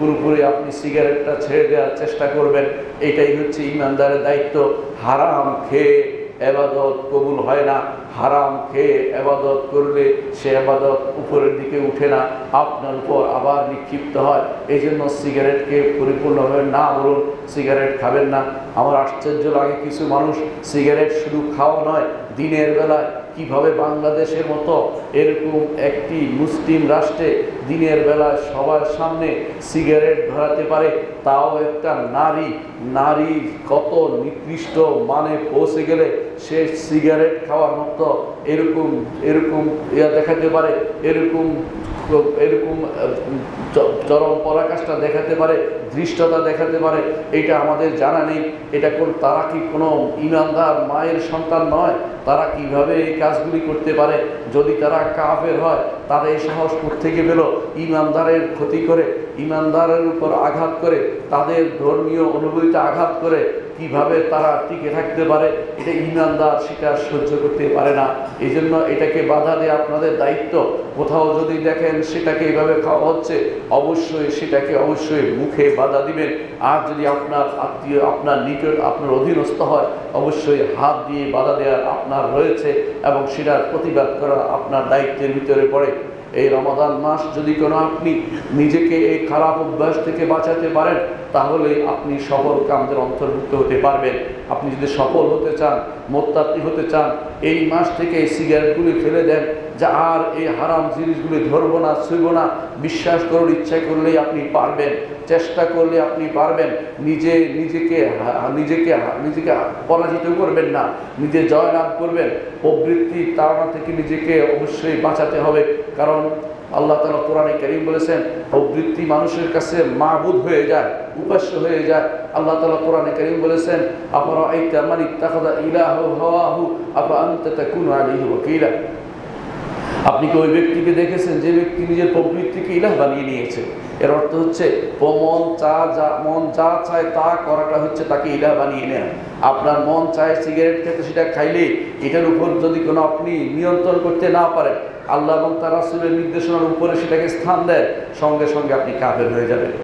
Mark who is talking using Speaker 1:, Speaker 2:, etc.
Speaker 1: পুরোপুরি আপনি সিগারেটটা ছেড়ে দেওয়ার চেষ্টা করবেন। এটাই হচ্ছে ইমানদারের দায়িত্ব। হারাম খেয়ে ইবাদত কবুল হয় না। হারাম খেয়ে ইবাদত করলে সে ইবাদত উপরের দিকে উঠে না, আপনার উপর আবার নিক্ষিপ্ত হয়। এই জন্য সিগারেটকে পরিপূর্ণভাবে না বলুন সিগারেট খাবেন না। আমার আশ্চর্য লাগে কিছু মানুষ সিগারেট শুধু খাওয়া নয়, দিনের বেলায় কিভাবে বাংলাদেশের মতো এরকম একটি মুসলিম রাষ্ট্রে দিনের বেলায় সবার সামনে সিগারেট ধরাতে পারে, তাও একটা নারী কত নিকৃষ্ট মানে পৌঁছে গেলে সে সিগারেট খাওয়ার মতো এরকম দেখাতে পারে, এরকম চরম পরাকাষ্ঠা দেখাতে পারে, ধৃষ্টতা দেখাতে পারে। এটা আমাদের জানা নেই। এটা তারা কি কোনো ইমানদার মায়ের সন্তান নয়? তারা কিভাবে এই কাজগুলি করতে পারে? যদি তারা কাফের হয় তারা এই সাহস কোত্থেকে পেল? ইমানদারের ক্ষতি করে, ইমানদারের উপর আঘাত করে, তাদের ধর্মীয় অনুভূতিতে আঘাত করে কিভাবে তারা টিকে থাকতে পারে? এটা ইমানদার সেটা সহ্য করতে পারে না। এই জন্য এটাকে বাধা দেওয়া আপনাদের দায়িত্ব। কোথাও যদি দেখেন সেটাকে এইভাবে খাওয়া হচ্ছে, সেটাকে অবশ্যই মুখে বাধা দিবেন। আর যদি আপনার আত্মীয়, আপনার নিকট, আপনার অধীনস্থ হয়, অবশ্যই হাত দিয়ে বাধা দেওয়ার আপনার রয়েছে এবং সেটার প্রতিবাদ করা আপনার দায়িত্বের ভিতরে পড়ে। এই রমাদান মাস যদি কোনো আপনি নিজেকে এই খারাপ অভ্যাস থেকে বাঁচাতে পারেন, তাহলে আপনি সফল কামদের অন্তর্ভুক্ত হতে পারবেন। আপনি যদি সফল হতে চান, মোত্তাকি হতে চান, এই মাস থেকে এই সিগারেটগুলি ফেলে দেন, যা আর এই হারাম জিনিসগুলি ধরবো না, ছুঁইব না। বিশ্বাস করুন, ইচ্ছা করলেই আপনি পারবেন, চেষ্টা করলে আপনি পারবেন। নিজেকে পরাজিত করবেন না, নিজে জয়লাভ করবেন। প্রবৃত্তি তাড়না থেকে নিজেকে অবশ্যই বাঁচাতে হবে। কারণ আল্লাহ তাআলা কোরআনে কারীম বলেছেন, প্রবৃত্তি মানুষের কাছে মাবুদ হয়ে যায়, উপাস্য হয়ে যায়। আল্লাহ তাআলা কোরআনে কারীম বলেছেন, আফারাআইতা মান ইত্তাখাযা ইলাহু হাওয়াহু আফা আনতা তাকুনু আলাইহি ওয়াকিলা। আপনি কি ওই ব্যক্তিকে দেখেছেন যে ব্যক্তি নিজের প্রবৃত্তিকে ইলাহ বানিয়ে নিয়েছে? এর অর্থ হচ্ছে মন যা চায় তা করাটা হচ্ছে তাকে ইলাহ বানিয়ে নেয়া। আপনার মন চায় সিগারেট খেতে, সেটা খাইলে এটার উপর যদি কোনো আপনি নিয়ন্ত্রণ করতে না পারেন, আল্লাহ এবং তার রাসূলের নির্দেশনার উপরে সেটাকে স্থান দেয়, সঙ্গে সঙ্গে আপনি কাফের হয়ে যাবেন।